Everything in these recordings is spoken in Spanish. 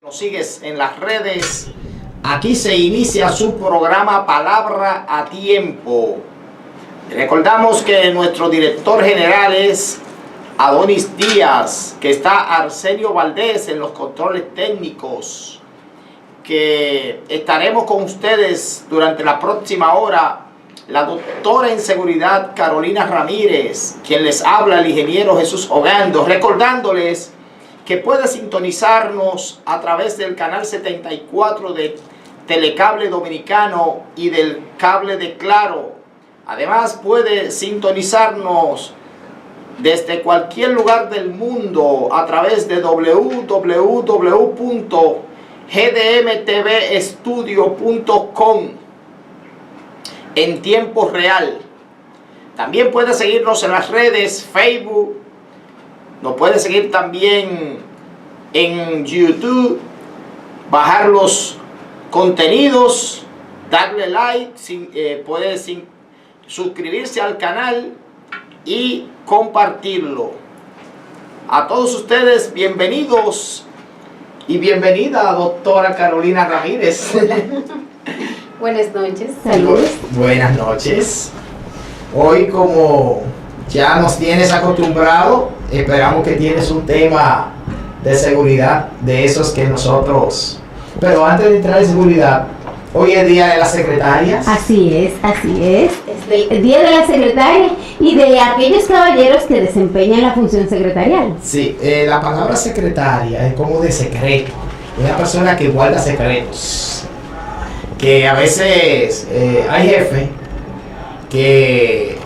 Nos sigues en las redes. Aquí se inicia su programa Palabra a Tiempo. Recordamos que nuestro director general es Adonis Díaz, que está Arsenio Valdés en los controles técnicos, que estaremos con ustedes durante la próxima hora. La doctora en seguridad Carolina Ramírez, quien les habla, el ingeniero Jesús Ogando, recordándoles que puede sintonizarnos a través del canal 74 de Telecable Dominicano y del cable de Claro. Además puede sintonizarnos desde cualquier lugar del mundo a través de www.gdmtvestudio.com en tiempo real. También puede seguirnos en las redes Facebook. Nos puede seguir también en YouTube, bajar los contenidos, darle like, puede suscribirse al canal y compartirlo. A todos ustedes, bienvenidos y bienvenida, doctora Carolina Ramírez. Hola. Buenas noches, saludos. Buenas noches. Hoy, como ya nos tienes acostumbrado, esperamos que tienes un tema de seguridad, de esos que nosotros... Pero antes de entrar en seguridad, hoy es Día de las Secretarias. Así es. Es el Día de la Secretaria y de aquellos caballeros que desempeñan la función secretarial. Sí, la palabra secretaria es como de secreto. Una persona que guarda secretos. Que a veces hay jefes que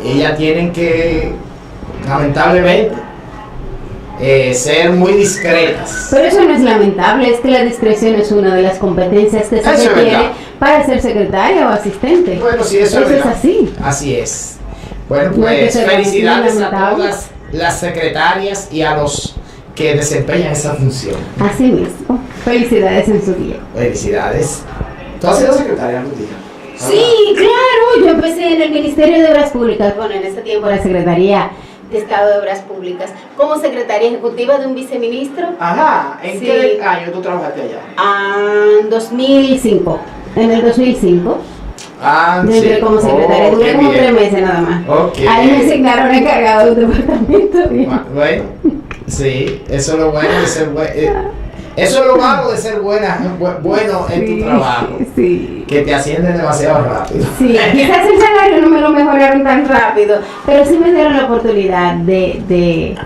ellas tienen que, lamentablemente, ser muy discretas. Pero eso no es lamentable, es que la discreción es una de las competencias que se requiere para ser secretaria o asistente. Bueno, sí, eso es así. Así es. Bueno, pues felicidades a todas las secretarias y a los que desempeñan esa función. Así mismo. Felicidades en su día. Felicidades. ¿Tú has sido secretaria algún día? Sí, claro. Yo empecé en el Ministerio de Obras Públicas. Bueno, en ese tiempo la Secretaría de Estado de Obras Públicas, como secretaria ejecutiva de un viceministro. Ajá. ¿En qué año tú trabajaste allá? 2005. En el 2005. Entré como secretaria, duré como 3 meses nada más. Okay. Ahí me asignaron encargado de un departamento. Bueno, sí, eso es lo bueno de ser eso es lo malo de ser bueno en tu trabajo. Sí. Que te ascienden demasiado rápido. Sí, quizás el salario no me lo mejoraron tan rápido, pero sí me dieron la oportunidad de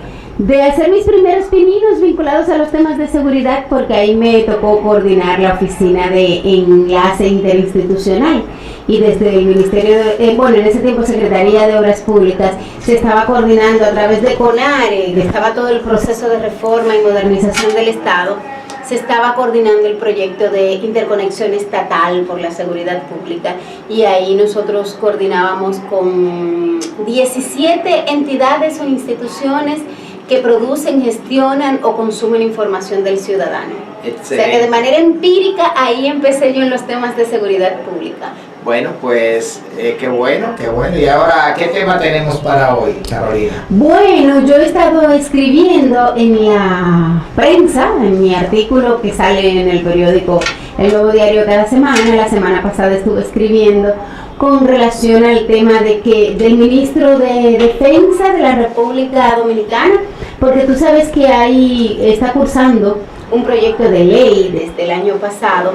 hacer mis primeros pininos vinculados a los temas de seguridad, porque ahí me tocó coordinar la oficina de enlace interinstitucional, y desde el Ministerio en ese tiempo Secretaría de Obras Públicas, se estaba coordinando a través de CONARE, que estaba todo el proceso de reforma y modernización del Estado. Se estaba coordinando el proyecto de interconexión estatal por la seguridad pública, y ahí nosotros coordinábamos con 17 entidades o instituciones que producen, gestionan o consumen información del ciudadano. Excelente. O sea que de manera empírica ahí empecé yo en los temas de seguridad pública. Bueno, pues qué bueno. Y ahora, ¿qué tema tenemos para hoy, Carolina? Bueno, yo he estado escribiendo en la prensa, en mi artículo que sale en el periódico El Nuevo Diario cada semana. La semana pasada estuve escribiendo con relación al tema del ministro de Defensa de la República Dominicana, porque tú sabes que ahí está cursando un proyecto de ley desde el año pasado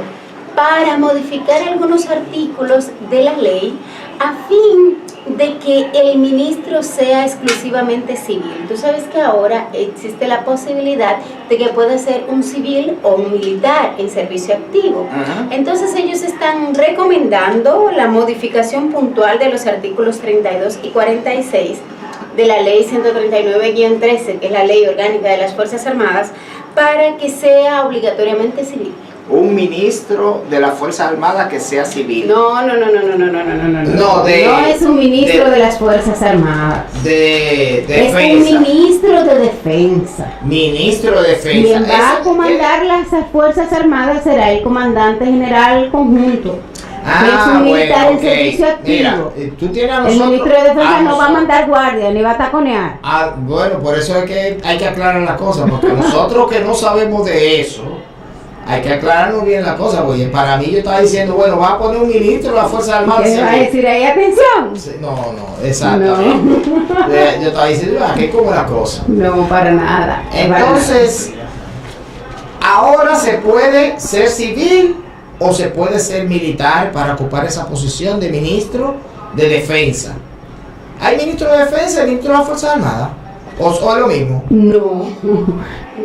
para modificar algunos artículos de la ley a fin de que el ministro sea exclusivamente civil. Tú sabes que ahora existe la posibilidad de que pueda ser un civil o un militar en servicio activo. Entonces ellos están recomendando la modificación puntual de los artículos 32 y 46 de la ley 139-13, que es la ley orgánica de las Fuerzas Armadas, para que sea obligatoriamente civil. Un ministro de las Fuerzas Armadas que sea civil. No es un ministro de las Fuerzas Armadas. De defensa. Es un ministro de defensa. Ministro de defensa. Quien va a comandar las Fuerzas Armadas será el comandante general conjunto. Es un militar en ok. servicio activo. Mira, tú tienes a El nosotros. ministro de Defensa no va a nosotros- mandar guardia ni va a taconear. Bueno, por eso es que hay que aclarar las cosas, porque nosotros que no sabemos de eso, hay que aclararnos bien las cosas, porque para mí yo estaba diciendo, bueno, va a poner un ministro de la Fuerza Armada. ¿Qué va a decir ahí? Atención. No, exactamente. Yo estaba diciendo, ¿qué como la cosa? No, para nada. Entonces, ahora se puede ser civil o se puede ser militar para ocupar esa posición de ministro de defensa. ¿Hay ministro de defensa y ministro de la Fuerza Armada? ¿O es lo mismo?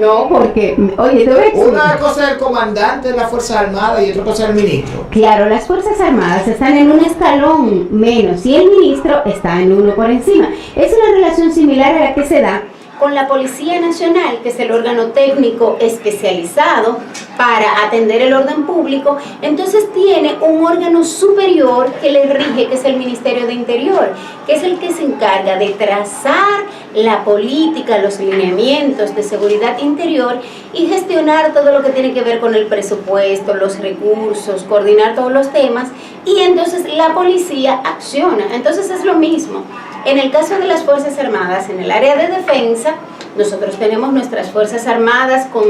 No, porque, oye, te voy a explicar. Una cosa es el comandante de la Fuerza Armada y otra cosa es el ministro. Claro, las Fuerzas Armadas están en un escalón menos y el ministro está en uno por encima. Es una relación similar a la que se da con la Policía Nacional, que es el órgano técnico especializado para atender el orden público. Entonces tiene un órgano superior que le rige, que es el Ministerio de Interior, que es el que se encarga de trazar la política, los lineamientos de seguridad interior y gestionar todo lo que tiene que ver con el presupuesto, los recursos, coordinar todos los temas, y entonces la policía acciona. Entonces es lo mismo. En el caso de las Fuerzas Armadas, en el área de defensa, nosotros tenemos nuestras Fuerzas Armadas con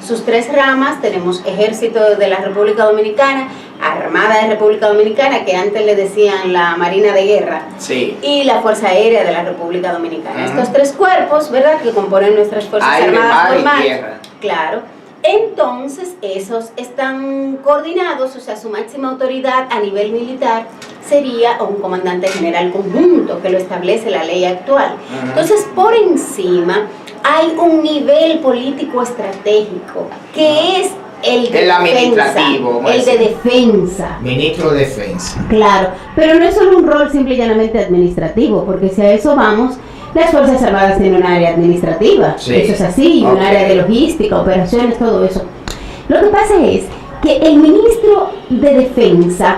sus tres ramas. Tenemos Ejército de la República Dominicana, Armada de República Dominicana, que antes le decían la Marina de Guerra, Sí. y la Fuerza Aérea de la República Dominicana. Estos tres cuerpos, ¿verdad?, que componen nuestras Fuerzas Aire, Armadas mar y normales. tierra. Claro. Entonces, esos están coordinados, o sea, su máxima autoridad a nivel militar sería un comandante general conjunto, que lo establece la ley actual. Entonces, por encima hay un nivel político estratégico, que es el de El defensa, administrativo, vamos a el de decir. defensa. Ministro de Defensa. Claro, pero no es solo un rol simple y llanamente administrativo, porque si a eso vamos, las Fuerzas Armadas tienen un área administrativa, Sí. eso es así, y un Ok. área de logística, operaciones, todo eso. Lo que pasa es que el ministro de Defensa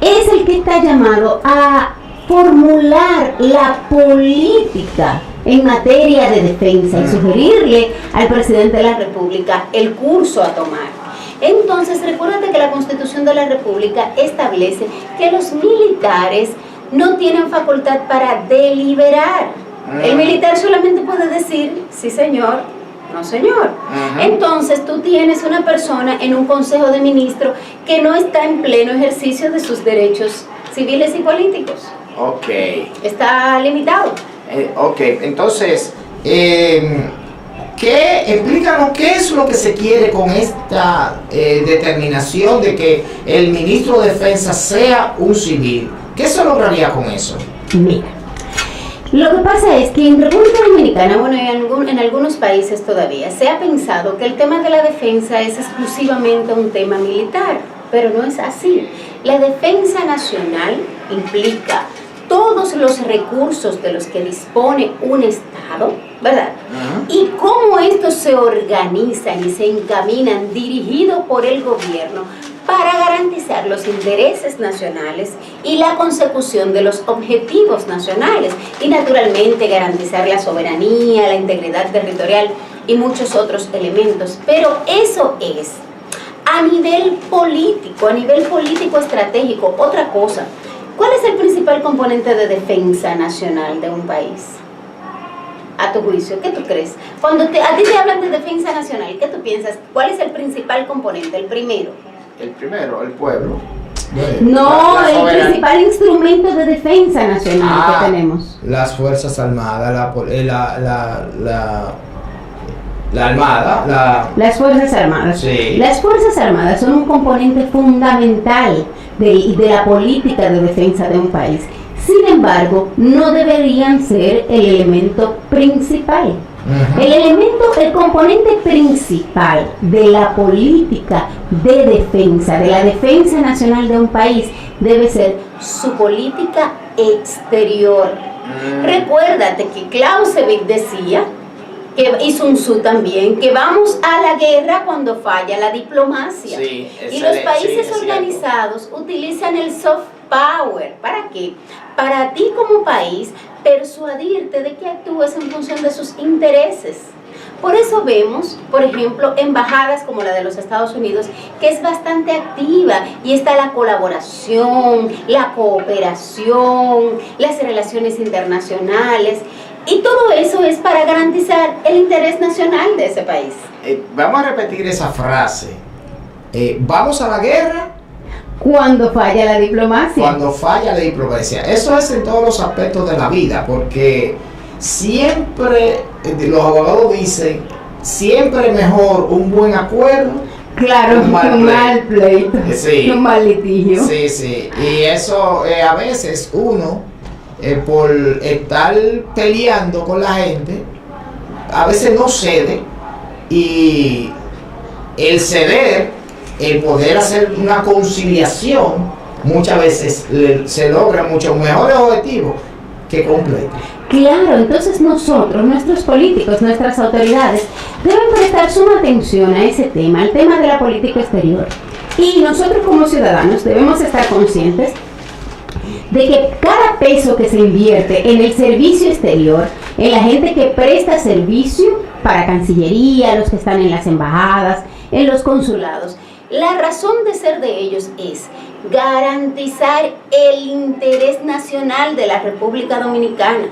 es el que está llamado a formular la política en materia de defensa y sugerirle al presidente de la República el curso a tomar. Entonces, recuérdate que la Constitución de la República establece que los militares no tienen facultad para deliberar. El militar solamente puede decir sí señor, no señor. Entonces tú tienes una persona en un consejo de ministros que no está en pleno ejercicio de sus derechos civiles y políticos. Ok. Está limitado. Ok, entonces, explícanos qué es lo que se quiere con esta determinación de que el ministro de Defensa sea un civil. ¿Qué se lograría con eso? Mira, lo que pasa es que en República Dominicana, bueno, en algunos países todavía, se ha pensado que el tema de la defensa es exclusivamente un tema militar, pero no es así. La defensa nacional implica todos los recursos de los que dispone un Estado, ¿verdad? Y cómo estos se organizan y se encaminan dirigidos por el gobierno para garantizar los intereses nacionales y la consecución de los objetivos nacionales y naturalmente garantizar la soberanía, la integridad territorial y muchos otros elementos. Pero eso es a nivel político estratégico. Otra cosa, ¿cuál es el principal componente de defensa nacional de un país? A tu juicio, ¿qué tú crees? Cuando a ti te hablan de defensa nacional, ¿qué tú piensas? ¿Cuál es el principal componente, el primero? El primero, el pueblo. No, La el soberanía. principal instrumento de defensa nacional que tenemos. Las Fuerzas Armadas, la Armada, Las Fuerzas Armadas. Sí. Las Fuerzas Armadas son un componente fundamental de la política de defensa de un país. Sin embargo, no deberían ser el elemento principal. El componente principal de la política de defensa, de la defensa nacional de un país, debe ser su política exterior. Recuérdate que Clausewitz decía, y Sun Tzu también, que vamos a la guerra cuando falla la diplomacia. Sí, y los países sí, es organizados utilizan el soft power. ¿Para qué? Para ti como país persuadirte de que actúes en función de sus intereses. Por eso vemos, por ejemplo, embajadas como la de los Estados Unidos, que es bastante activa, y está la colaboración, la cooperación, las relaciones internacionales, y todo eso es para garantizar el interés nacional de ese país. Vamos a repetir esa frase. Vamos a la guerra cuando falla la diplomacia. Cuando falla la diplomacia. Eso es en todos los aspectos de la vida, porque siempre los abogados dicen, siempre mejor un buen acuerdo. Claro, un mal pleito, sí, un mal litigio. Sí, sí, y eso a veces uno, por estar peleando con la gente, a veces no cede, y el ceder, el poder hacer una conciliación, muchas veces se logra mucho mejores objetivos que completo. Claro, entonces nosotros, nuestros políticos, nuestras autoridades, deben prestar suma atención a ese tema, al tema de la política exterior. Y nosotros como ciudadanos debemos estar conscientes de que cada peso que se invierte en el servicio exterior, en la gente que presta servicio para Cancillería, los que están en las embajadas, en los consulados, la razón de ser de ellos es garantizar el interés nacional de la República Dominicana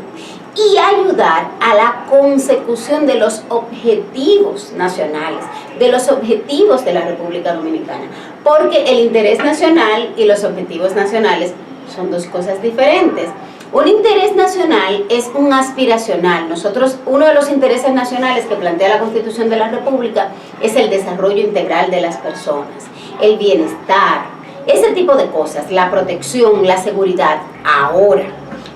y ayudar a la consecución de los objetivos nacionales, de los objetivos de la República Dominicana, porque el interés nacional y los objetivos nacionales son dos cosas diferentes. Un interés nacional es un aspiracional. Nosotros, uno de los intereses nacionales que plantea la Constitución de la República es el desarrollo integral de las personas, el bienestar, ese tipo de cosas, la protección, la seguridad. Ahora,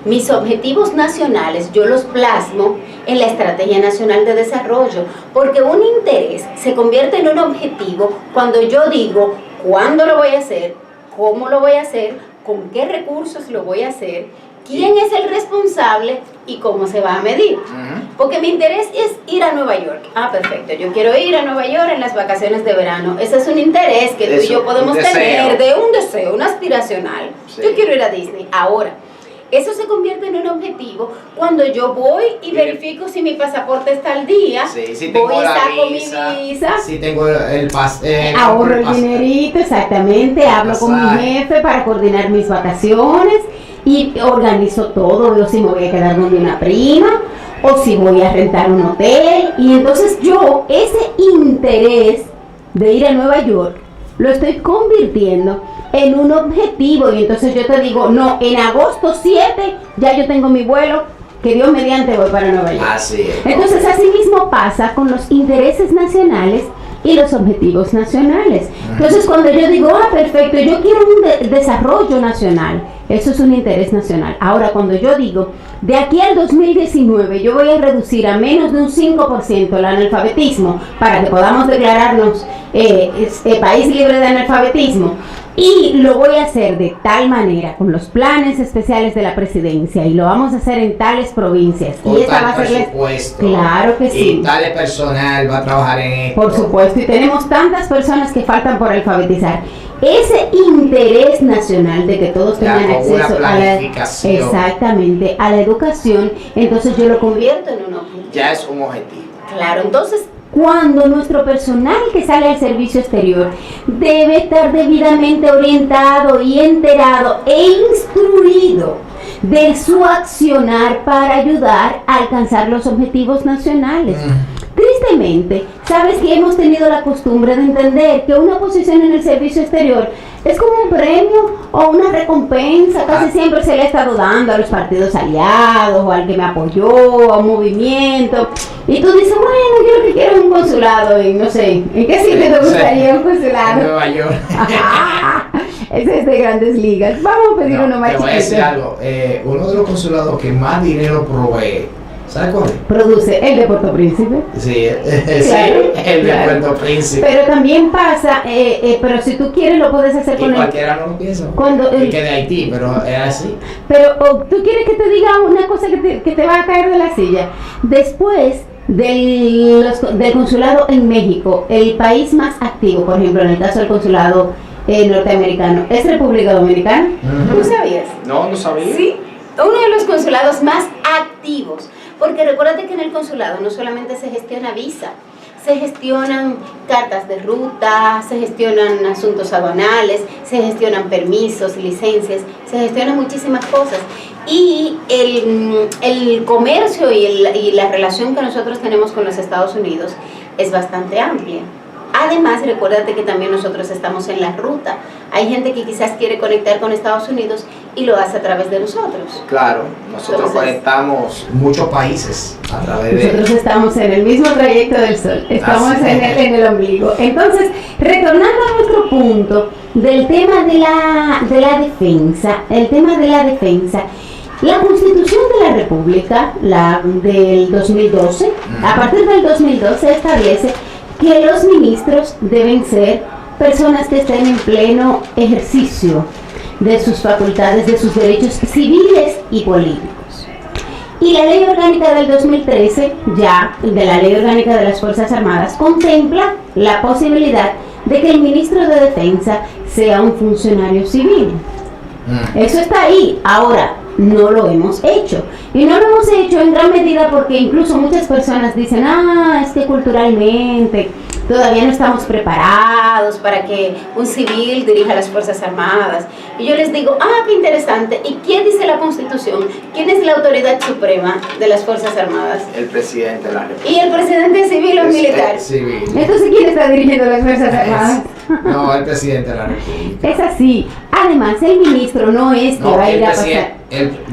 mis objetivos nacionales yo los plasmo en la Estrategia Nacional de Desarrollo, porque un interés se convierte en un objetivo cuando yo digo cuándo lo voy a hacer, cómo lo voy a hacer, con qué recursos lo voy a hacer, quién es el responsable y cómo se va a medir. Porque mi interés es ir a Nueva York. Ah, perfecto, yo quiero ir a Nueva York en las vacaciones de verano. Ese es un interés que tú y yo podemos tener, de un deseo, un aspiracional. Sí. Yo quiero ir a Disney. Ahora, eso se convierte en un objetivo cuando yo voy y verifico si mi pasaporte está al día, sí, si tengo voy y saco visa, mi visa, si tengo el pase, ahorro el dinerito, exactamente, hablo con mi jefe para coordinar mis vacaciones y organizo todo, o si me voy a quedar donde una prima, o si voy a rentar un hotel, y entonces yo ese interés de ir a Nueva York lo estoy convirtiendo en un objetivo, y entonces yo te digo, no, en agosto 7 ya yo tengo mi vuelo, que Dios mediante voy para Nueva York. Así es. Entonces así mismo pasa con los intereses nacionales y los objetivos nacionales. Entonces cuando yo digo, perfecto, yo quiero un desarrollo nacional, eso es un interés nacional. Ahora cuando yo digo, de aquí al 2019 yo voy a reducir a menos de un 5% el analfabetismo para que podamos declararnos país libre de analfabetismo, y lo voy a hacer de tal manera con los planes especiales de la presidencia, y lo vamos a hacer en tales provincias, con y esa va a ser presupuesto, claro que sí, y tal personal va a trabajar en esto. Por supuesto, y tenemos tantas personas que faltan por alfabetizar. Ese interés nacional de que todos tengan acceso a la, exactamente, a la educación, entonces yo lo convierto en un objetivo. Ya es un objetivo. Claro, entonces cuando nuestro personal que sale al servicio exterior debe estar debidamente orientado y enterado e instruido de su accionar para ayudar a alcanzar los objetivos nacionales. Tristemente, sabes que hemos tenido la costumbre de entender que una posición en el servicio exterior es como un premio o una recompensa. Casi siempre se le ha estado dando a los partidos aliados o al que me apoyó, a un movimiento. Y tú dices, bueno, yo lo que quiero es un consulado en, no sé, ¿en qué sitio te gustaría un consulado? En Nueva York. Ese es de Grandes Ligas. Vamos a pedir uno más chiquito. Te voy a decir algo. Uno de los consulados que más dinero provee, ¿sabes cuál es? Produce el de Puerto Príncipe. Sí, claro, sí, el de Puerto Príncipe. Pero también pasa, pero si tú quieres lo puedes hacer y con cualquiera no lo piensa. El que de Haití, pero es así. Pero tú quieres que te diga una cosa que te va a caer de la silla. Después del consulado en México, el país más activo, por ejemplo, en el caso del consulado norteamericano, es República Dominicana. ¿Tú sabías? No sabía. Sí. uno de los consulados más activos, porque recuérdate que en el consulado no solamente se gestiona visa, se gestionan cartas de ruta, se gestionan asuntos aduanales, se gestionan permisos, licencias, se gestionan muchísimas cosas. Y el comercio y la relación que nosotros tenemos con los Estados Unidos es bastante amplia. Además, recuérdate que también nosotros estamos en la ruta. Hay gente que quizás quiere conectar con Estados Unidos y lo hace a través de nosotros. Claro, nosotros conectamos muchos países a través de... Nosotros estamos en el mismo trayecto del Sol, estamos en el ombligo. Entonces, retornando a nuestro punto del tema de la defensa, el tema de la defensa, la Constitución de la República, la del 2012, a partir del 2012 establece que los ministros deben ser personas que estén en pleno ejercicio de sus facultades, de sus derechos civiles y políticos. Y la Ley Orgánica del 2013, ya de la Ley Orgánica de las Fuerzas Armadas, contempla la posibilidad de que el ministro de Defensa sea un funcionario civil. Eso está ahí. Ahora, no lo hemos hecho. Y no lo hemos hecho en gran medida porque incluso muchas personas dicen, es que culturalmente todavía no estamos preparados para que un civil dirija las Fuerzas Armadas. Y yo les digo, qué interesante. ¿Y quién dice la Constitución? ¿Quién es la autoridad suprema de las Fuerzas Armadas? El presidente de la República. ¿Y el presidente civil o militar? Civil. Entonces, ¿quién está dirigiendo las Fuerzas Armadas? No, el presidente de la República. Es así. Además, el ministro no es que va a ir a pasar.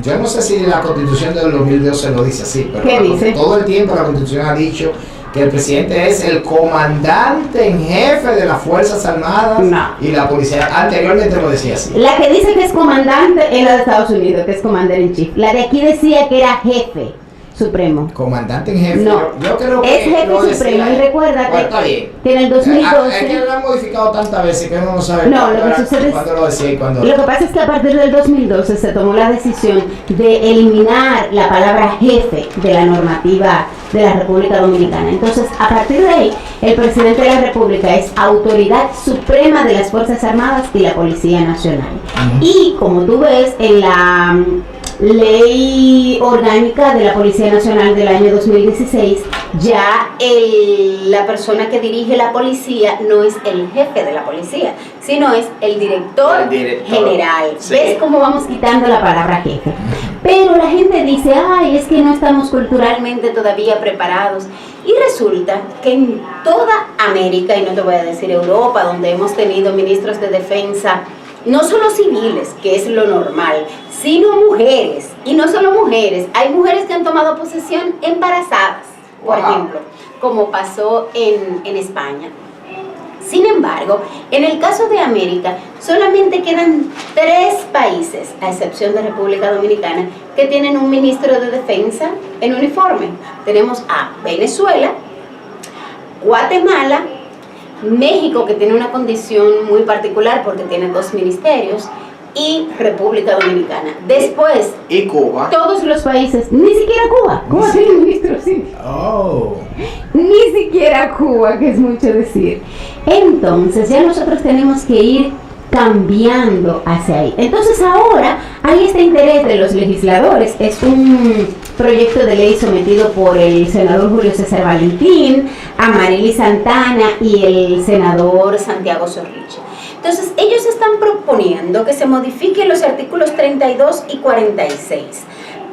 Yo no sé si la Constitución del 2012 lo dice así, pero ¿qué dice? Todo el tiempo la Constitución ha dicho que el presidente es el comandante en jefe de las Fuerzas Armadas y la policía. Anteriormente lo decía así. La que dice que es comandante es la de Estados Unidos, que es commander in chief. La de aquí decía que era jefe supremo. Comandante en jefe. No, yo creo que es jefe supremo. Y recuérdate que en el 2012... es que lo han modificado tantas veces que uno no sabe cuándo lo decía y cuándo... Lo que pasa es que a partir del 2012 se tomó la decisión de eliminar la palabra jefe de la normativa de la República Dominicana. Entonces, a partir de ahí, el presidente de la República es autoridad suprema de las Fuerzas Armadas y la Policía Nacional. Y como tú ves en la Ley Orgánica de la Policía Nacional del año 2016, ya la persona que dirige la policía no es el jefe de la policía, sino es el director general. Sí. ¿Ves cómo vamos quitando la palabra jefe? Pero la gente dice, es que no estamos culturalmente todavía preparados. Y resulta que en toda América, y no te voy a decir Europa, donde hemos tenido ministros de defensa, no solo civiles, que es lo normal, sino mujeres. Y no solo mujeres, hay mujeres que han tomado posesión embarazadas, por ejemplo, como pasó en España. Sin embargo, en el caso de América, solamente quedan 3 países, a excepción de República Dominicana, que tienen un ministro de defensa en uniforme. Tenemos a Venezuela, Guatemala, México, que tiene una condición muy particular porque tiene 2 ministerios, y República Dominicana. Después, y Cuba. Todos los países, ni siquiera Cuba. Cuba tiene un ministro, sí. Ni siquiera Cuba, que es mucho decir. Entonces, ya nosotros tenemos que ir cambiando hacia ahí. Entonces, ahora hay este interés de los legisladores. Es un proyecto de ley sometido por el senador Julio César Valentín, Amarili Santana y el senador Santiago Zorrilla. Entonces, ellos están proponiendo que se modifiquen los artículos 32 y 46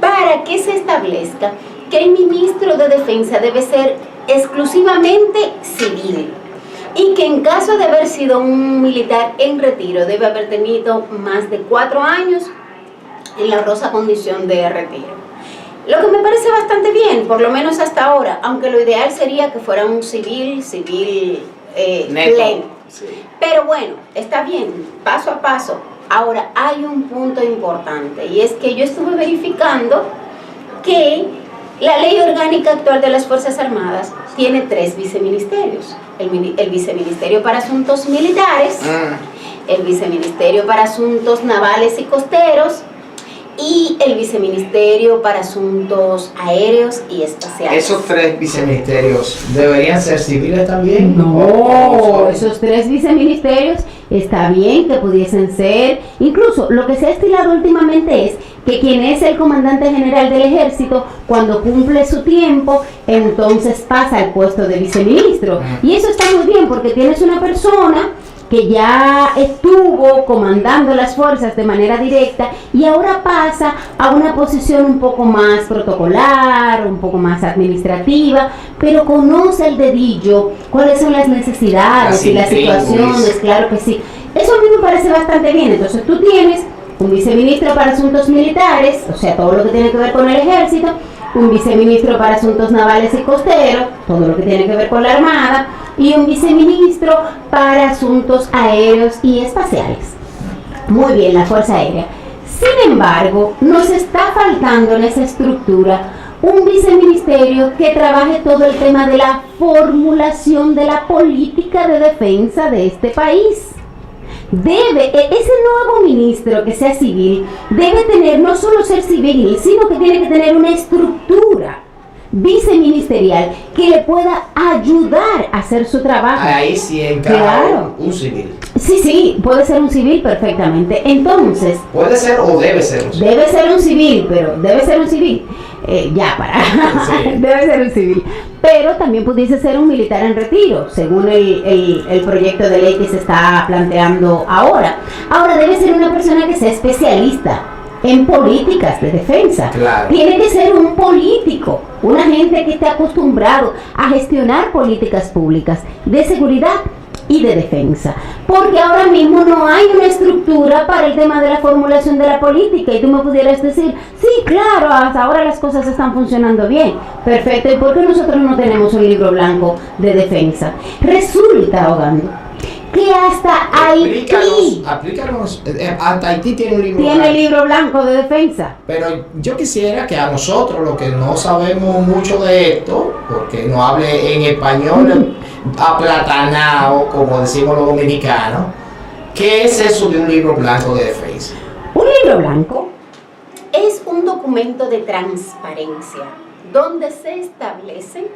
para que se establezca que el ministro de Defensa debe ser exclusivamente civil y que en caso de haber sido un militar en retiro debe haber tenido más de 4 años en la honrosa condición de retiro. Lo que me parece bastante bien, por lo menos hasta ahora, aunque lo ideal sería que fuera un civil pleno. Sí. Pero bueno, está bien, paso a paso. Ahora, hay un punto importante y es que yo estuve verificando que la ley orgánica actual de las Fuerzas Armadas tiene 3 viceministerios. El viceministerio para asuntos militares, el viceministerio para asuntos navales y costeros y el viceministerio para asuntos aéreos y espaciales. ¿Esos 3 viceministerios deberían ser civiles también? No, esos 3 viceministerios está bien que pudiesen ser. Incluso lo que se ha estilado últimamente es que quien es el comandante general del ejército, cuando cumple su tiempo, entonces pasa al puesto de viceministro. Y eso está muy bien porque tienes una persona que ya estuvo comandando las fuerzas de manera directa y ahora pasa a una posición un poco más protocolar, un poco más administrativa, pero conoce el dedillo, cuáles son las necesidades y las situaciones, claro que sí. Eso a mí me parece bastante bien. Entonces tú tienes un viceministro para asuntos militares, o sea, todo lo que tiene que ver con el ejército, un viceministro para asuntos navales y costeros, todo lo que tiene que ver con la armada, y un viceministro para asuntos aéreos y espaciales. Muy bien, la Fuerza Aérea. Sin embargo, nos está faltando en esa estructura un viceministerio que trabaje todo el tema de la formulación de la política de defensa de este país. Ese nuevo ministro que sea civil debe tener, no solo ser civil, sino que tiene que tener una estructura viceministerial que le pueda ayudar a hacer su trabajo. Ahí sí encaja un civil. Sí, puede ser un civil perfectamente. Entonces, puede ser o debe ser un civil. Debe ser un civil, pero debe ser un civil. Sí. Debe ser un civil. Pero también pudiese ser un militar en retiro, según el proyecto de ley que se está planteando ahora. Ahora debe ser una persona que sea especialista en políticas de defensa. Claro. Tiene que ser un político, una gente que esté acostumbrado a gestionar políticas públicas de seguridad y de defensa, porque ahora mismo no hay una estructura para el tema de la formulación de la política. Y tú me pudieras decir, sí, claro, hasta ahora las cosas están funcionando bien, perfecto, ¿y por qué nosotros no tenemos un libro blanco de defensa? Resulta, ahogando, que hasta Haití, hasta Haití tiene un libro blanco. Tiene libro blanco de defensa. Pero yo quisiera que a nosotros, los que no sabemos mucho de esto, porque no hable en español aplatanado, como decimos los dominicanos, ¿qué es eso de un libro blanco de defensa? Un libro blanco es un documento de transparencia donde se establecen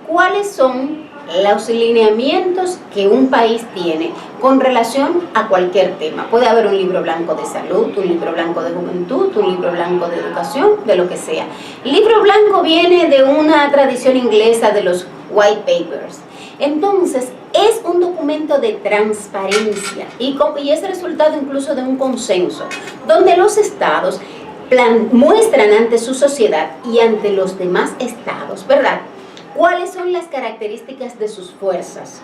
cuáles son los lineamientos que un país tiene con relación a cualquier tema. Puede haber un libro blanco de salud, un libro blanco de juventud, un libro blanco de educación, de lo que sea. El libro blanco viene de una tradición inglesa de los white papers. Entonces, es un documento de transparencia y es resultado incluso de un consenso, donde los estados muestran ante su sociedad y ante los demás estados, ¿verdad?, cuáles son las características de sus fuerzas,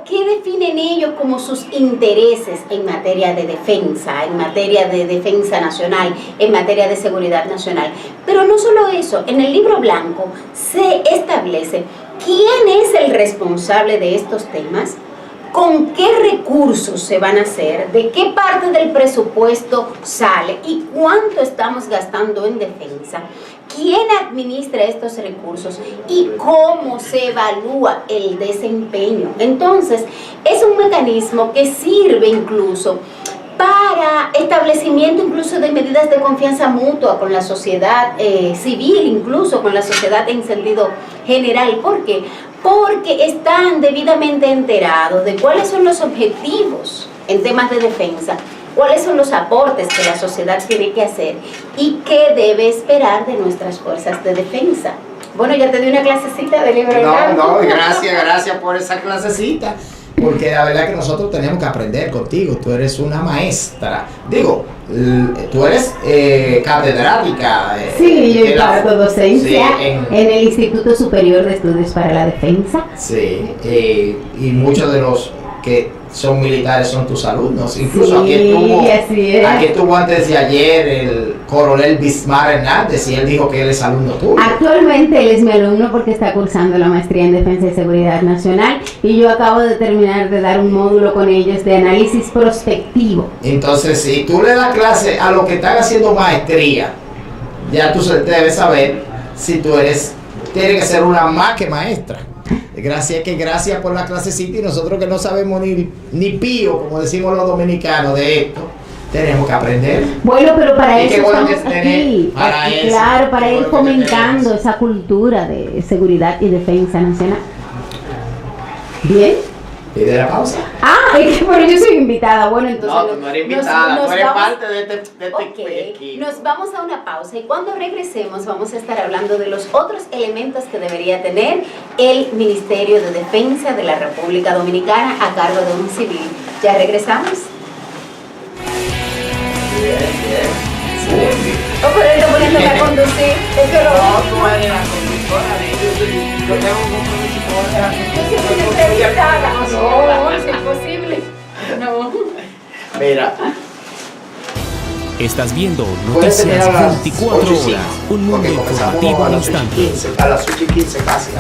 qué definen ellos como sus intereses en materia de defensa nacional, en materia de seguridad nacional. Pero no solo eso, en el libro blanco se establece quién es el responsable de estos temas, con qué recursos se van a hacer, de qué parte del presupuesto sale y cuánto estamos gastando en defensa, quién administra estos recursos y cómo se evalúa el desempeño. Entonces, es un mecanismo que sirve incluso para establecimiento incluso de medidas de confianza mutua con la sociedad civil, incluso con la sociedad en sentido general. ¿Por qué? Porque están debidamente enterados de cuáles son los objetivos en temas de defensa, cuáles son los aportes que la sociedad tiene que hacer y qué debe esperar de nuestras fuerzas de defensa. Bueno, ya te di una clasecita de libro blanco. No, gracias por esa clasecita. Porque la verdad que nosotros tenemos que aprender contigo. Tú eres una maestra. Digo, tú eres catedrática. Sí, yo imparto docencia en el Instituto Superior de Estudios para la Defensa. Sí, y muchos de los que son militares son tus alumnos. Incluso sí, aquí estuvo antes de ayer el coronel Bismar Hernández y él dijo que él es alumno tuyo. Actualmente él es mi alumno porque está cursando la maestría en Defensa y Seguridad Nacional y yo acabo de terminar de dar un módulo con ellos de análisis prospectivo. Entonces, si tú le das clase a los que están haciendo maestría, ya tú debes saber si tú tienes que ser una más que maestra. Gracias por la clasecita y nosotros que no sabemos ni pío, como decimos los dominicanos, de esto, tenemos que aprender. Bueno, pero para Y eso qué bueno que estamos tener aquí. para eso. Claro, para Qué ir bueno que tener fomentando eso. esa cultura de seguridad y defensa nacional. Bien. ¿Pide la pausa? Ah, es que bueno, yo soy invitada. Bueno, entonces. No, tú no eres invitada, nos tú eres vamos- parte de este Ok, equipo. nos vamos a una pausa y cuando regresemos vamos a estar hablando de los otros elementos que debería tener el Ministerio de Defensa de la República Dominicana a cargo de un civil. ¿Ya regresamos? Oh, pero él está poniéndome a conducir. Es que lo No, tú eres la conductora de ellos. Yo tengo un compromiso con ella. Yo siempre estoy entrevistada. No, es imposible. No. Mira, Estás viendo puedes tener Noticias a las 24 8 y 5, horas, un mundo porque comenzamos informativo a al las 8 y instante. 15, a las 8 y 15 casi,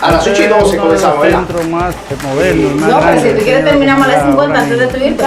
a las 8 y 12 comenzamos, ¿verdad? centro más moderno, más No, pero grande si tú quieres terminamos a las 50 antes de tu irte.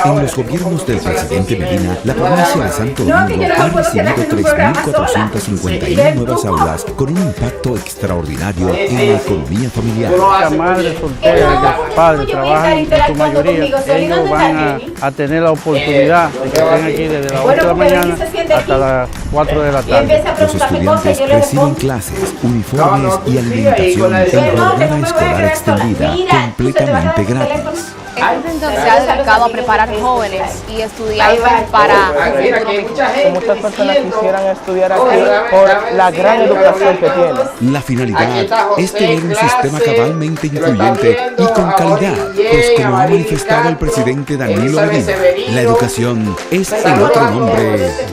En los gobiernos del presidente Medina, la provincia de Santo No, que Domingo yo no ha puedo quedar recibido en un programa sola. 3.451 nuevas aulas con un impacto extraordinario en la economía familiar. Tú no Las haces madres muy solteras, No, que padres yo voy a estar trabajan en su interactuando mayoría, conmigo, Soli, ellos ¿dónde van está Jenny? a tener la oportunidad de que estén aquí desde las 8 de la Bueno, porque mañana Jenny se siente hasta aquí. las 4 de la Y tarde. empieza a Los preguntarme cosas y estudiantes yo le reciben respondo. clases, uniformes No, y sigue ahí con alimentación la en de- No, que no jornada me voy a escolar quedar sola. extendida, Mira, tú se te vas a completamente dar tu gratis. teléfono. Este centro se ha dedicado a preparar jóvenes y estudiantes Ahí va. para Mira, que hay mucha gente Muchas personas diciendo, quisieran estudiar aquí "Oye, dame por la el gran dinero, educación que dame tiene. todos". La Aquí finalidad está José es tener un Clase, sistema cabalmente que lo está incluyente y viendo, con calidad, Amor pues como ha Guillén, manifestado el Amarillo presidente Castro, Danilo Elizabeth Medina, Severino. la educación es el Saludos otro a todos. nombre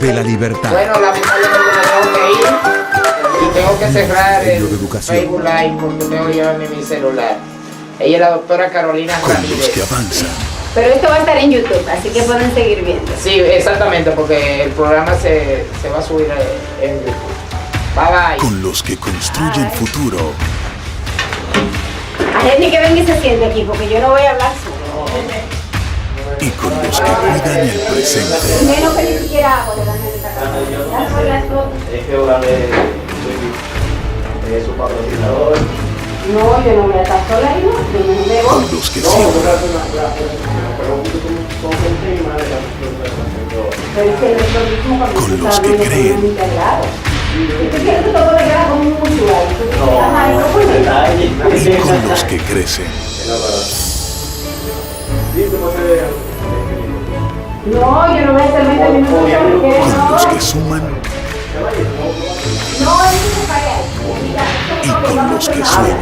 de la libertad. Bueno, lamentablemente me tengo que ir y tengo que cerrar Ministerio de el Educación. Facebook Live porque tengo que llevarme mi celular. Ella es la doctora Carolina Con los que Ramírez. avanzan, Pero esto va a estar en YouTube, así que pueden seguir viendo. Sí, exactamente, porque el programa se va a subir en YouTube. Bye bye. con los que construyen futuro, A Jenny que venga y se siente aquí, porque yo no voy a hablar solo. y con los que cuidan el presente. Menos que ni siquiera agua le dan en esta casa. Ya son las dos. Es que ahora de su patrocinador. No, yo no voy a estar sola ahí, no. Yo no me voy. Con los que siembran, Pero es que no es lo mismo cuando Con tú los estás que hablando con creen. un integrado. Si tú quieres, tú te puedes quedar con un mutual. Tú te quedas ahí, no puedes. y con los que crecen. No, yo no voy a hacer 20 minutos porque Con no. los que suman No, eso se paga. y con los que sueñan.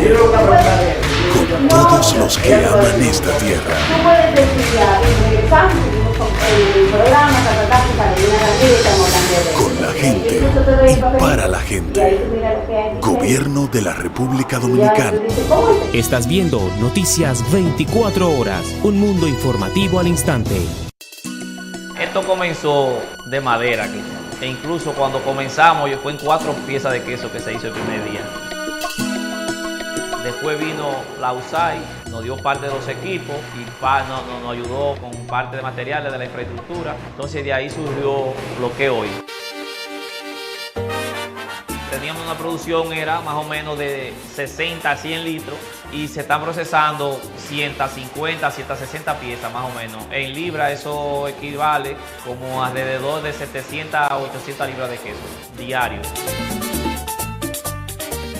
Con todos los que aman esta tierra. Tú puedes decir ya, regresamos, seguimos con el programa, Carolina Ramírez, estamos hablando de Con la gente Incluso te doy el y papel. para la Y ahí gente. tú miras lo que hay que Gobierno de la República hacer. Dominicana. Y ya tú dices, ¿cómo es? Estás viendo Noticias 24 horas, un mundo informativo al instante. Esto comenzó de madera aquí. E incluso cuando comenzamos, fue en 4 piezas de queso que se hizo el primer día. Después vino la USAID, nos dio parte de los equipos y nos ayudó con parte de materiales de la infraestructura. Entonces de ahí surgió lo que hoy. Teníamos una producción, era más o menos de 60 a 100 litros y se están procesando 150, 160 piezas más o menos. En libras eso equivale como alrededor de 700 a 800 libras de queso diario.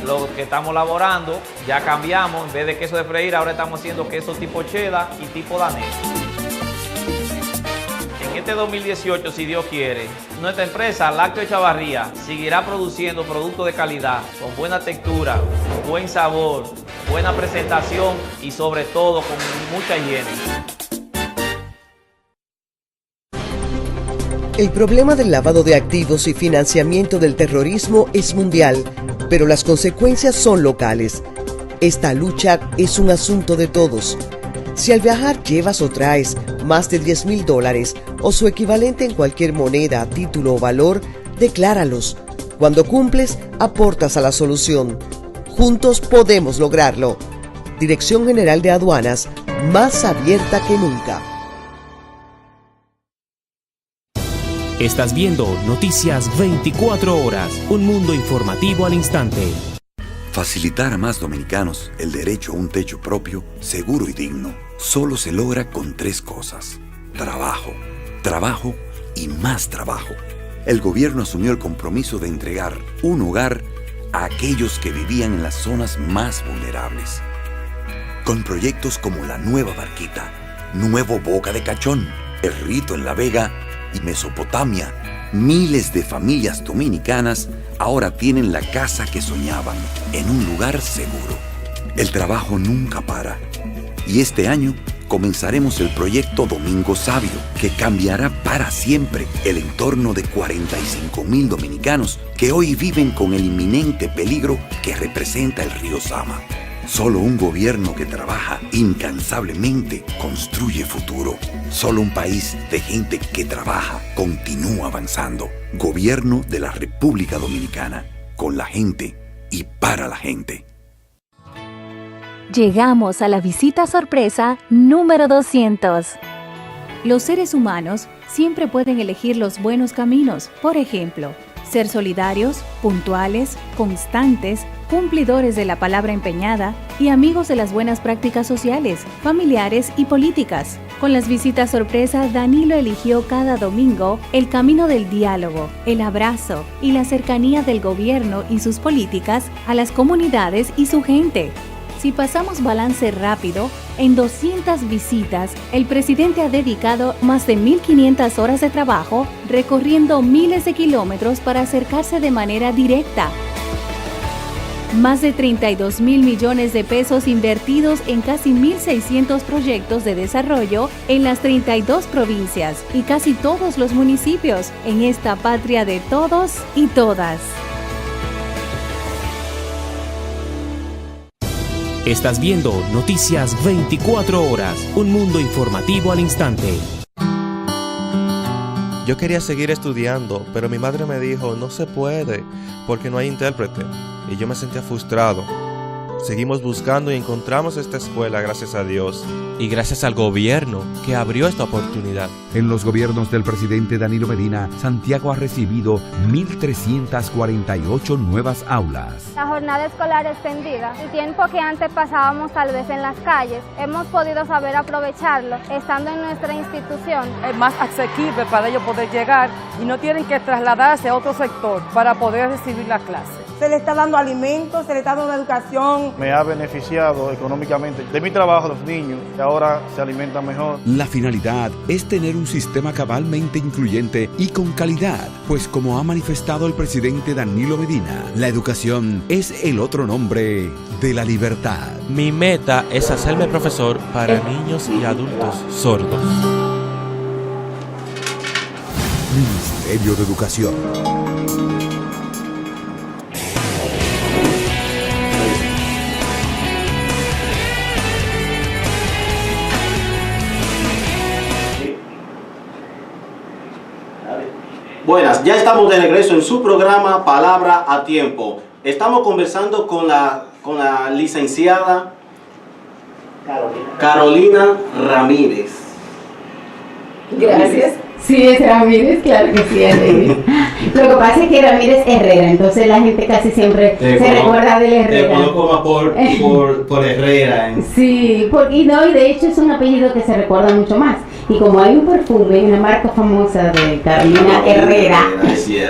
Lo que estamos elaborando, ya cambiamos, en vez de queso de freír, ahora estamos haciendo queso tipo cheddar y tipo danés. En este 2018, si Dios quiere, nuestra empresa Lácteo Chavarría seguirá produciendo productos de calidad, con buena textura, buen sabor, buena presentación y sobre todo con mucha higiene. El problema del lavado de activos y financiamiento del terrorismo es mundial, pero las consecuencias son locales. Esta lucha es un asunto de todos. Si al viajar llevas o traes más de $10,000 o su equivalente en cualquier moneda, título o valor, decláralos. Cuando cumples, aportas a la solución. Juntos podemos lograrlo. Dirección General de Aduanas, más abierta que nunca. Estás viendo Noticias 24 horas, un mundo informativo al instante. Facilitar a más dominicanos el derecho a un techo propio, seguro y digno, solo se logra con 3 cosas: trabajo, trabajo y más trabajo. El gobierno asumió el compromiso de entregar un hogar a aquellos que vivían en las zonas más vulnerables. Con proyectos como la Nueva Barquita, Nuevo Boca de Cachón, El Rito en La Vega y Mesopotamia, miles de familias dominicanas ahora tienen la casa que soñaban en un lugar seguro. El trabajo nunca para. Y este año comenzaremos el proyecto Domingo Sabio, que cambiará para siempre el entorno de 45,000 dominicanos que hoy viven con el inminente peligro que representa el río Sama. Solo un gobierno que trabaja incansablemente construye futuro. Solo un país de gente que trabaja continúa avanzando. Gobierno de la República Dominicana, con la gente y para la gente. Llegamos a la visita sorpresa número 200. Los seres humanos siempre pueden elegir los buenos caminos. Por ejemplo, ser solidarios, puntuales, constantes, cumplidores de la palabra empeñada y amigos de las buenas prácticas sociales, familiares y políticas. Con las visitas sorpresa, Danilo eligió cada domingo el camino del diálogo, el abrazo y la cercanía del gobierno y sus políticas a las comunidades y su gente. Si pasamos balance rápido, en 200 visitas, el presidente ha dedicado más de 1.500 horas de trabajo recorriendo miles de kilómetros para acercarse de manera directa. Más de 32,000 millones de pesos invertidos en casi 1.600 proyectos de desarrollo en las 32 provincias y casi todos los municipios en esta patria de todos y todas. Estás viendo Noticias 24 Horas, un mundo informativo al instante. Yo quería seguir estudiando, pero mi madre me dijo, no se puede, porque no hay intérprete, y yo me sentía frustrado. Seguimos buscando y encontramos esta escuela, gracias a Dios, y gracias al gobierno que abrió esta oportunidad. En los gobiernos del presidente Danilo Medina, Santiago ha recibido 1.348 nuevas aulas. La jornada escolar extendida, el tiempo que antes pasábamos tal vez en las calles, hemos podido saber aprovecharlo estando en nuestra institución. Es más asequible para ellos poder llegar y no tienen que trasladarse a otro sector para poder recibir la clase. Se le está dando alimentos, se le está dando una educación. Me ha beneficiado económicamente de mi trabajo los niños, que ahora se alimentan mejor. La finalidad es tener un sistema cabalmente incluyente y con calidad, pues como ha manifestado el presidente Danilo Medina, la educación es el otro nombre de la libertad. Mi meta es hacerme profesor para niños y adultos sordos. Ministerio de Educación. Buenas, ya estamos de regreso en su programa Palabra a Tiempo. Estamos conversando con la licenciada Carolina Ramírez. Gracias. Sí, es Ramírez, claro que sí, es Ramírez. Lo que pasa es que Ramírez Herrera, entonces la gente casi siempre se recuerda del Herrera. Te conozco más por Herrera. Sí, y de hecho es un apellido que se recuerda mucho más. Y como hay un perfume, una marca famosa de Carolina Herrera,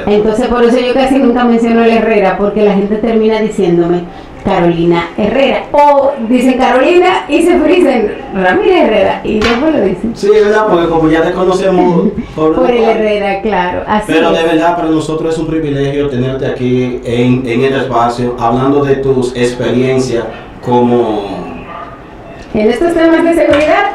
entonces por eso yo casi nunca menciono el Herrera, porque la gente termina diciéndome Carolina Herrera, o dicen Carolina y se dicen Ramírez Herrera, y después lo dicen. Sí, es verdad, porque como ya te conocemos por el Herrera, claro. Así pero de verdad, para nosotros es un privilegio tenerte aquí en el espacio, hablando de tus experiencias como... en estos temas de seguridad.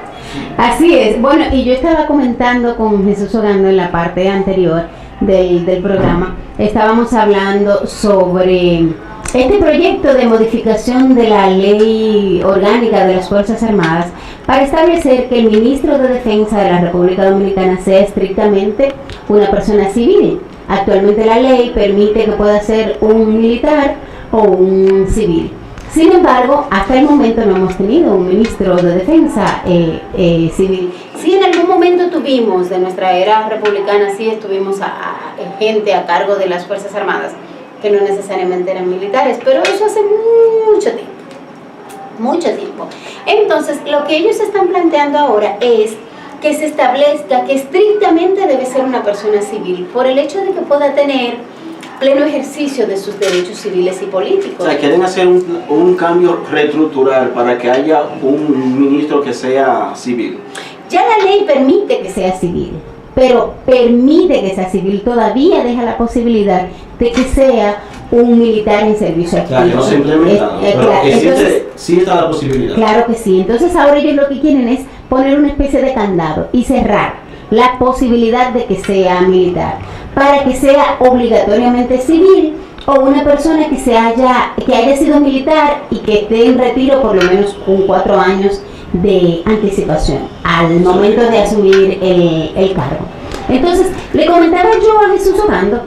Así es. Bueno, y yo estaba comentando con Jesús Ogando en la parte anterior del programa, estábamos hablando sobre este proyecto de modificación de la ley orgánica de las Fuerzas Armadas para establecer que el ministro de Defensa de la República Dominicana sea estrictamente una persona civil. Actualmente la ley permite que pueda ser un militar o un civil. Sin embargo, hasta el momento no hemos tenido un ministro de Defensa civil. Sí, en algún momento tuvimos, de nuestra era republicana, sí estuvimos gente a cargo de las Fuerzas Armadas, que no necesariamente eran militares, pero eso hace mucho tiempo. Entonces, lo que ellos están planteando ahora es que se establezca que estrictamente debe ser una persona civil, por el hecho de que pueda tener pleno ejercicio de sus derechos civiles y políticos. O sea, quieren hacer un cambio reestructural para que haya un ministro que sea civil. Ya la ley permite que sea civil, pero permite que sea civil, todavía deja la posibilidad de que sea un militar en servicio activo. Claro, que no se implementa, pero existe, sí está la posibilidad. Claro que sí. Entonces ahora ellos lo que quieren es poner una especie de candado y cerrar la posibilidad de que sea militar, para que sea obligatoriamente civil o una persona que haya sido militar y que esté en retiro por lo menos con 4 años de anticipación al momento de asumir el cargo. Entonces, le comentaba yo a Jesús Orando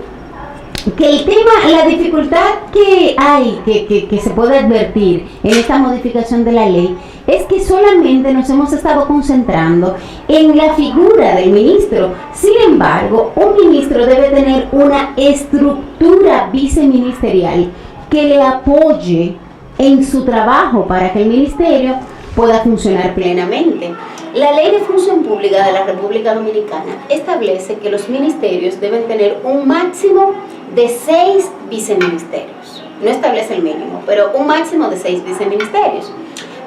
que el tema, la dificultad que hay, que se puede advertir en esta modificación de la ley, es que solamente nos hemos estado concentrando en la figura del ministro. Sin embargo, un ministro debe tener una estructura viceministerial que le apoye en su trabajo para que el ministerio pueda funcionar plenamente. La Ley de Función Pública de la República Dominicana establece que los ministerios deben tener un máximo de 6 viceministerios. No establece el mínimo, pero un máximo de 6 viceministerios.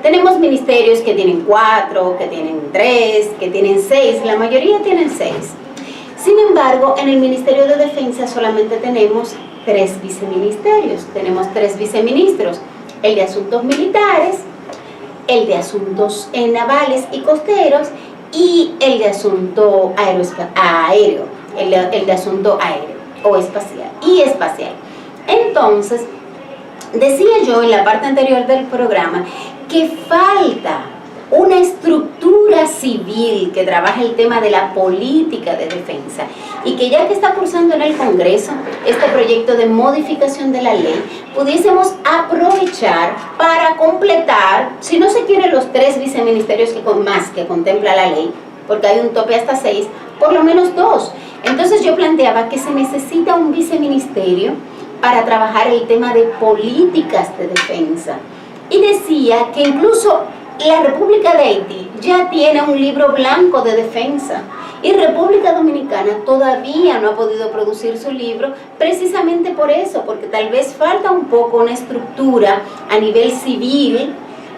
Tenemos ministerios que tienen 4, que tienen 3, que tienen 6, la mayoría tienen 6. Sin embargo, en el Ministerio de Defensa solamente tenemos 3 viceministerios. Tenemos 3 viceministros, el de Asuntos Militares, el de Asuntos Navales y Costeros y el de Asunto Aéreo, el de Asunto Aéreo o Espacial y Espacial. Entonces, decía yo en la parte anterior del programa que falta una estructura civil que trabaje el tema de la política de defensa y que ya que está cursando en el Congreso este proyecto de modificación de la ley, pudiésemos aprovechar para completar, si no se quiere los 3 viceministerios que contempla la ley, porque hay un tope hasta 6, por lo menos 2. Entonces yo planteaba que se necesita un viceministerio para trabajar el tema de políticas de defensa. Y decía que incluso la República de Haití ya tiene un libro blanco de defensa y República Dominicana todavía no ha podido producir su libro precisamente por eso, porque tal vez falta un poco una estructura a nivel civil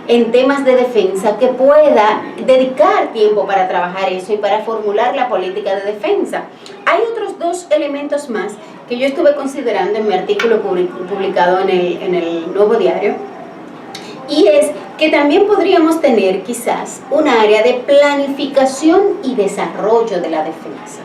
en temas de defensa que pueda dedicar tiempo para trabajar eso y para formular la política de defensa. Hay otros 2 elementos más que yo estuve considerando en mi artículo publicado en el Nuevo Diario, y es que también podríamos tener quizás un área de planificación y desarrollo de la defensa.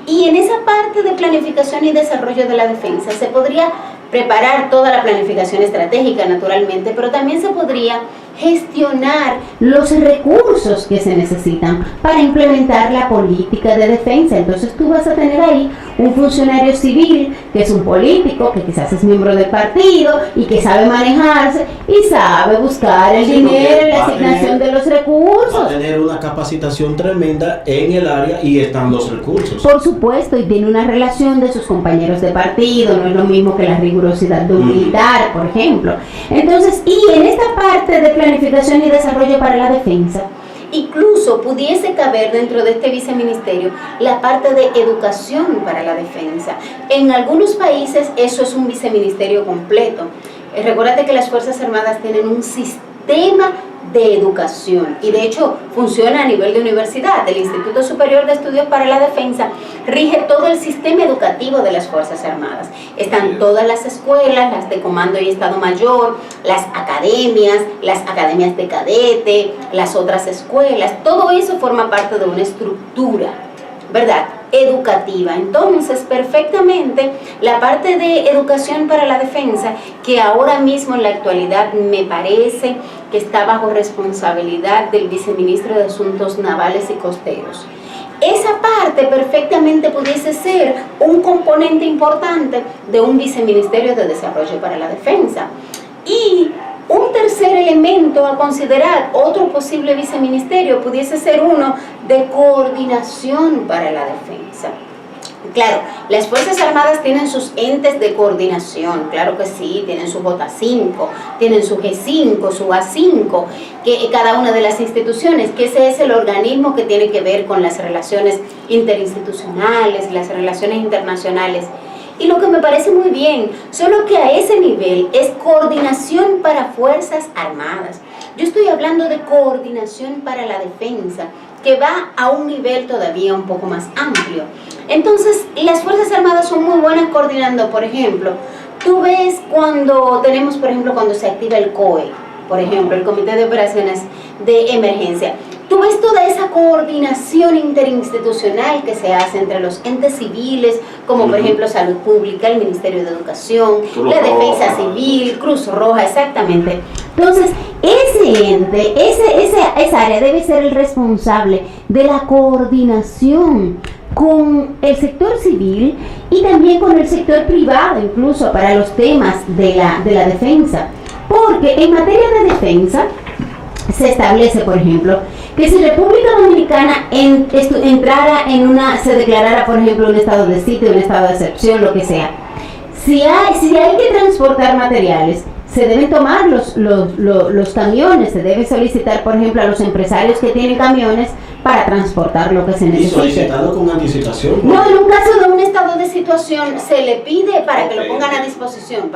Y en esa parte de planificación y desarrollo de la defensa se podría preparar toda la planificación estratégica naturalmente, pero también se podría gestionar los recursos que se necesitan para implementar la política de defensa. Entonces tú vas a tener ahí un funcionario civil que es un político, que quizás es miembro del partido y que sabe manejarse y sabe buscar el dinero, la asignación de los recursos. Va a tener una capacitación tremenda en el área y están los recursos. Por supuesto, y tiene una relación de sus compañeros de partido, no es lo mismo que la rigurosidad de un militar, por ejemplo. Entonces, y en esta parte de planificación y desarrollo para la defensa, incluso pudiese caber dentro de este viceministerio la parte de educación para la defensa. En algunos países eso es un viceministerio completo. Recuérdate que las Fuerzas Armadas tienen un sistema de educación y de hecho funciona a nivel de universidad. El Instituto Superior de Estudios para la Defensa rige todo el sistema educativo de las Fuerzas Armadas. Están todas las escuelas, las de Comando y Estado Mayor, las academias de cadete, las otras escuelas, todo eso forma parte de una estructura, ¿verdad?, educativa. Entonces, perfectamente, la parte de educación para la defensa, que ahora mismo en la actualidad me parece que está bajo responsabilidad del viceministro de Asuntos Navales y Costeros, esa parte perfectamente pudiese ser un componente importante de un viceministerio de desarrollo para la defensa. Y un tercer elemento a considerar, otro posible viceministerio, pudiese ser uno de coordinación para la defensa. Claro, las Fuerzas Armadas tienen sus entes de coordinación, claro que sí, tienen su J5, tienen su G5, su A5, que cada una de las instituciones, que ese es el organismo que tiene que ver con las relaciones interinstitucionales, las relaciones internacionales. Y lo que me parece muy bien, solo que a ese nivel es coordinación para Fuerzas Armadas. Yo estoy hablando de coordinación para la defensa, que va a un nivel todavía un poco más amplio. Entonces, las Fuerzas Armadas son muy buenas coordinando, por ejemplo, tú ves cuando tenemos, por ejemplo, cuando se activa el COE, por ejemplo, el Comité de Operaciones de Emergencia, tú ves toda esa coordinación interinstitucional que se hace entre los entes civiles, como por ejemplo Salud Pública, el Ministerio de Educación, la Defensa Civil, Cruz Roja, exactamente. Entonces, ese ente, esa área debe ser el responsable de la coordinación con el sector civil y también con el sector privado, incluso para los temas de la defensa. Porque en materia de defensa se establece, por ejemplo, que si República Dominicana se declarara, por ejemplo, un estado de sitio, un estado de excepción, lo que sea, si hay que transportar materiales, se deben tomar los camiones, se debe solicitar, por ejemplo, a los empresarios que tienen camiones para transportar lo que se necesite. ¿Y solicitado con anticipación? No, en un caso de un estado de situación se le pide para que lo pongan a disposición.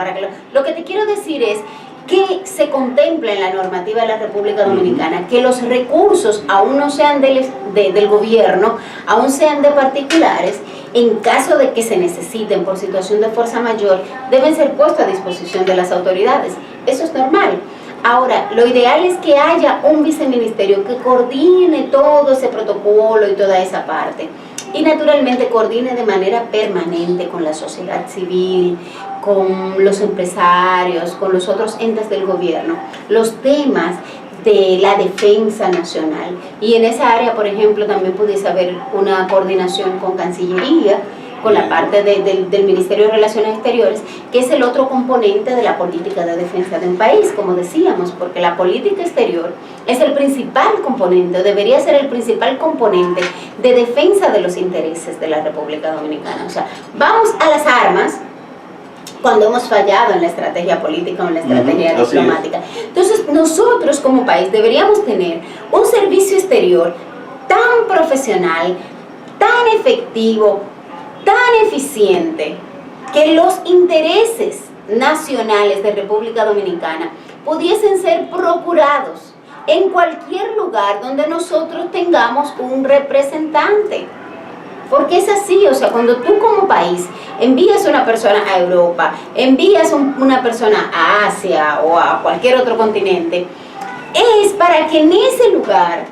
Lo que te quiero decir es que se contempla en la normativa de la República Dominicana que los recursos aún no sean del gobierno, aún sean de particulares, en caso de que se necesiten por situación de fuerza mayor, deben ser puestos a disposición de las autoridades. Eso es normal. Ahora, lo ideal es que haya un viceministerio que coordine todo ese protocolo y toda esa parte. Y naturalmente coordine de manera permanente con la sociedad civil, con los empresarios, con los otros entes del gobierno, los temas de la defensa nacional. Y en esa área, por ejemplo, también pudiese haber una coordinación con Cancillería, con la parte del Ministerio de Relaciones Exteriores, que es el otro componente de la política de defensa de un país, como decíamos, porque la política exterior es el principal componente, o debería ser el principal componente de defensa de los intereses de la República Dominicana. O sea, vamos a las armas cuando hemos fallado en la estrategia política o en la estrategia diplomática. Entonces, nosotros como país deberíamos tener un servicio exterior tan profesional, tan efectivo, tan eficiente, que los intereses nacionales de República Dominicana pudiesen ser procurados en cualquier lugar donde nosotros tengamos un representante. Porque es así, o sea, cuando tú como país envías una persona a Europa, envías una persona a Asia o a cualquier otro continente, es para que en ese lugar,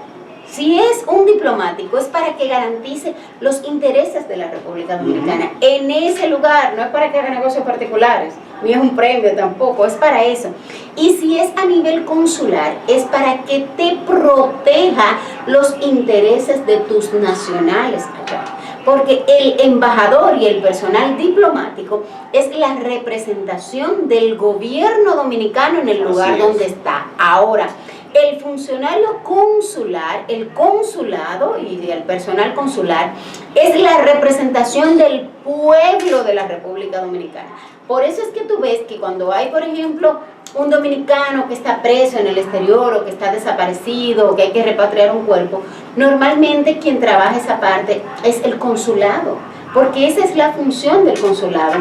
si es un diplomático, es para que garantice los intereses de la República Dominicana en ese lugar, no es para que haga negocios particulares, ni es un premio tampoco, es para eso. Y si es a nivel consular, es para que te proteja los intereses de tus nacionales allá. Porque el embajador y el personal diplomático es la representación del gobierno dominicano en el lugar donde está. Ahora, el funcionario consular, el consulado y el personal consular es la representación del pueblo de la República Dominicana. Por eso es que tú ves que cuando hay, por ejemplo, un dominicano que está preso en el exterior o que está desaparecido o que hay que repatriar un cuerpo, normalmente quien trabaja esa parte es el consulado, porque esa es la función del consulado,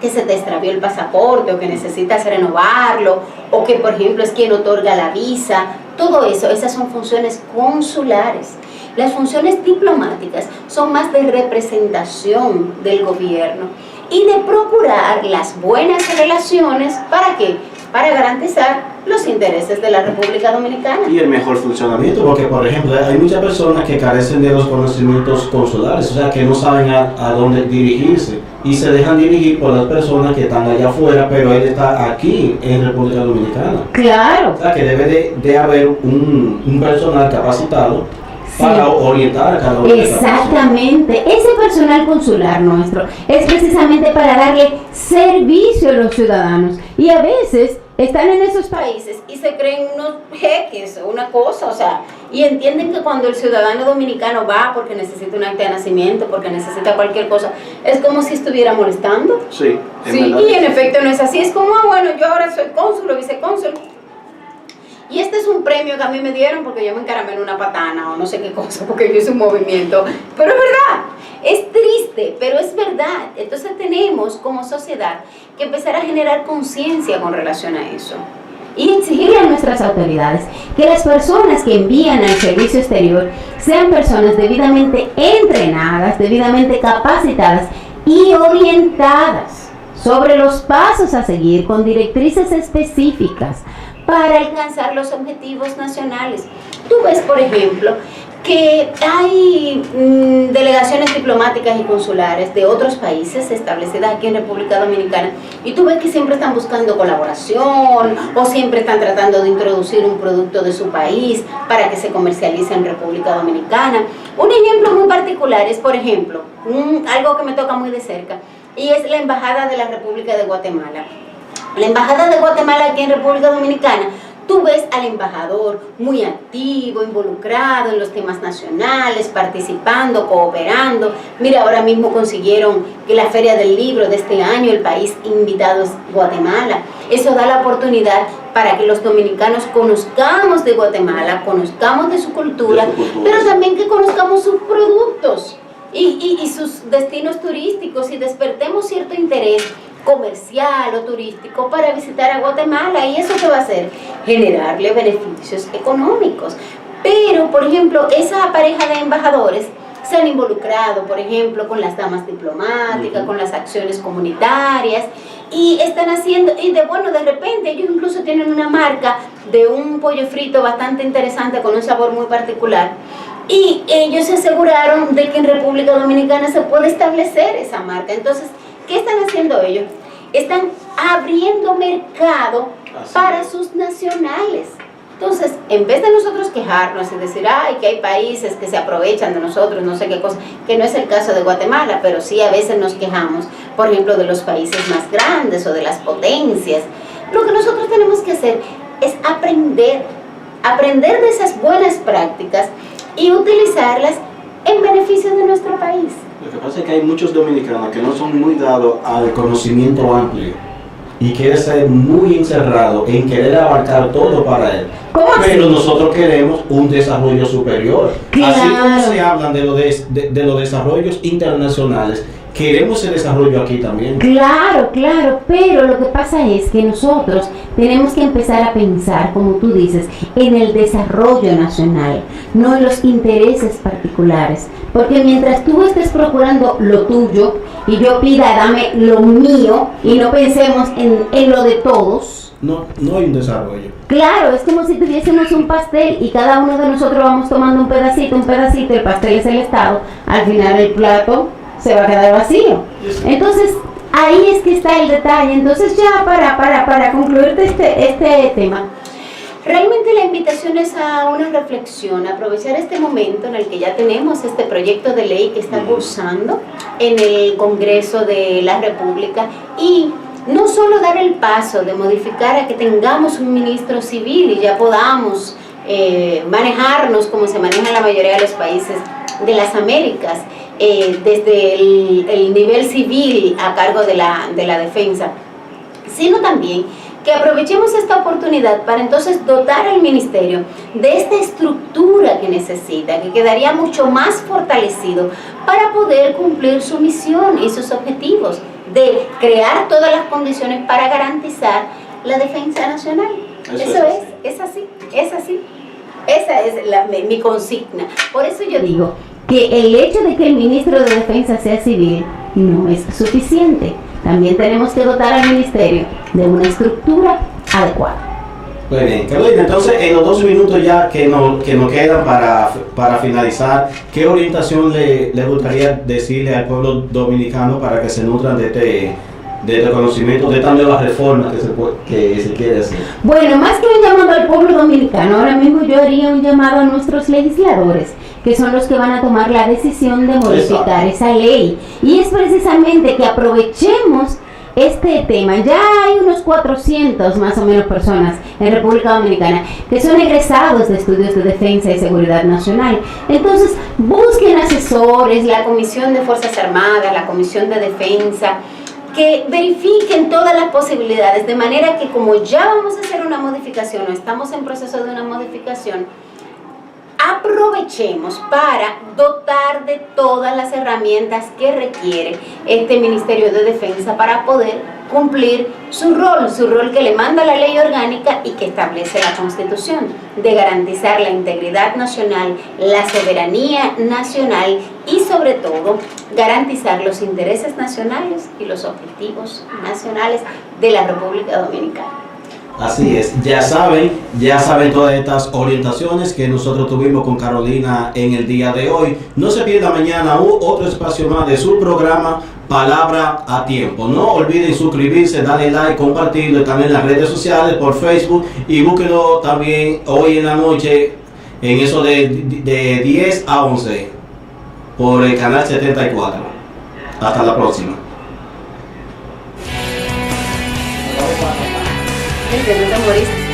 que se te extravió el pasaporte o que necesitas renovarlo o que por ejemplo es quien otorga la visa, todo eso, esas son funciones consulares. Las funciones diplomáticas son más de representación del gobierno y de procurar las buenas relaciones, ¿para qué? Para garantizar los intereses de la República Dominicana. Y el mejor funcionamiento, porque por ejemplo hay muchas personas que carecen de los conocimientos consulares, o sea que no saben a dónde dirigirse y se dejan dirigir por las personas que están allá afuera, pero él está aquí en República Dominicana. Claro. O sea que debe de haber un personal capacitado para orientar a cada uno. Exactamente, ese personal consular nuestro es precisamente para darle servicio a los ciudadanos y a veces están en esos países y se creen unos jeques, una cosa, o sea, y entienden que cuando el ciudadano dominicano va porque necesita un acta de nacimiento, porque necesita cualquier cosa, es como si estuviera molestando. Sí, sí, y en efecto no es así, es como, bueno, yo ahora soy cónsul o vicecónsul. Y este es un premio que a mí me dieron porque yo me encaramé en una patana o no sé qué cosa, porque yo hice un movimiento. Pero es verdad, es triste, pero es verdad. Entonces tenemos como sociedad que empezar a generar conciencia con relación a eso. Y exigirle a nuestras autoridades que las personas que envían al servicio exterior sean personas debidamente entrenadas, debidamente capacitadas y orientadas sobre los pasos a seguir con directrices específicas para alcanzar los objetivos nacionales. Tú ves, por ejemplo, que hay delegaciones diplomáticas y consulares de otros países establecidas aquí en República Dominicana y tú ves que siempre están buscando colaboración o siempre están tratando de introducir un producto de su país para que se comercialice en República Dominicana. Un ejemplo muy particular es, por ejemplo, algo que me toca muy de cerca y es la Embajada de la República de Guatemala. La Embajada de Guatemala aquí en República Dominicana, tú ves al embajador muy activo, involucrado en los temas nacionales, participando, cooperando. Mira, ahora mismo consiguieron que la Feria del Libro de este año, el país invitado es Guatemala. Eso da la oportunidad para que los dominicanos conozcamos de Guatemala, conozcamos de su cultura, pero también que conozcamos sus productos y sus destinos turísticos y despertemos cierto interés comercial o turístico para visitar a Guatemala. ¿Y eso qué va a hacer? Generarle beneficios económicos. Pero, por ejemplo, esa pareja de embajadores se han involucrado, por ejemplo, con las damas diplomáticas, con las acciones comunitarias, y están haciendo, y de repente ellos incluso tienen una marca de un pollo frito bastante interesante con un sabor muy particular. Y ellos se aseguraron de que en República Dominicana se puede establecer esa marca. Entonces, ¿qué están haciendo ellos? Están abriendo mercado para sus nacionales. Entonces, en vez de nosotros quejarnos y decir, ay, que hay países que se aprovechan de nosotros, no sé qué cosa, que no es el caso de Guatemala, pero sí a veces nos quejamos, por ejemplo, de los países más grandes o de las potencias. Lo que nosotros tenemos que hacer es aprender de esas buenas prácticas y utilizarlas en beneficio de nuestro país. Lo que pasa es que hay muchos dominicanos que no son muy dados al conocimiento amplio y quieren ser muy encerrados en querer abarcar todo para él. Pero nosotros queremos un desarrollo superior. Claro. Así como se hablan de los desarrollos internacionales, queremos ese desarrollo aquí también. Claro, pero lo que pasa es que nosotros tenemos que empezar a pensar, como tú dices, en el desarrollo nacional, no en los intereses particulares. Porque mientras tú estés procurando lo tuyo y yo pida, dame lo mío, y no pensemos en lo de todos, no hay un desarrollo. Claro, es como si tuviésemos un pastel y cada uno de nosotros vamos tomando un pedacito, el pastel es el Estado, al final el plato se va a quedar vacío. Entonces, ahí es que está el detalle. Entonces, ya para concluirte este tema, realmente la invitación es a una reflexión, a aprovechar este momento en el que ya tenemos este proyecto de ley que está cursando en el Congreso de la República y no solo dar el paso de modificar a que tengamos un ministro civil y ya podamos manejarnos como se maneja en la mayoría de los países de las Américas, desde el nivel civil a cargo de la defensa, sino también que aprovechemos esta oportunidad para entonces dotar al ministerio de esta estructura que necesita, que quedaría mucho más fortalecido para poder cumplir su misión y sus objetivos de crear todas las condiciones para garantizar la defensa nacional. Eso es así. Esa es mi consigna. Por eso yo digo que el hecho de que el ministro de Defensa sea civil no es suficiente. También tenemos que dotar al ministerio de una estructura adecuada. Muy bien, Carolina, entonces en los 2 minutos ya que nos quedan para finalizar, ¿qué orientación le gustaría decirle al pueblo dominicano para que se nutran de este conocimiento, de estas nuevas reformas que se quiere hacer? Bueno, más que un llamado al pueblo dominicano, ahora mismo yo haría un llamado a nuestros legisladores, que son los que van a tomar la decisión de modificar esa ley. Y es precisamente que aprovechemos este tema. Ya hay unos 400 más o menos personas en República Dominicana que son egresados de estudios de defensa y seguridad nacional. Entonces, busquen asesores, la Comisión de Fuerzas Armadas, la Comisión de Defensa, que verifiquen todas las posibilidades, de manera que como ya vamos a hacer una modificación o estamos en proceso de una modificación, aprovechemos para dotar de todas las herramientas que requiere este Ministerio de Defensa para poder cumplir su rol que le manda la ley orgánica y que establece la Constitución, de garantizar la integridad nacional, la soberanía nacional y sobre todo garantizar los intereses nacionales y los objetivos nacionales de la República Dominicana. Así es, ya saben todas estas orientaciones que nosotros tuvimos con Carolina en el día de hoy. No se pierda mañana otro espacio más de su programa Palabra a Tiempo. No olviden suscribirse, darle like, compartirlo también en las redes sociales, por Facebook, y búsquenlo también hoy en la noche en eso de 10 a 11 por el canal 74. Hasta la próxima. No te moriste.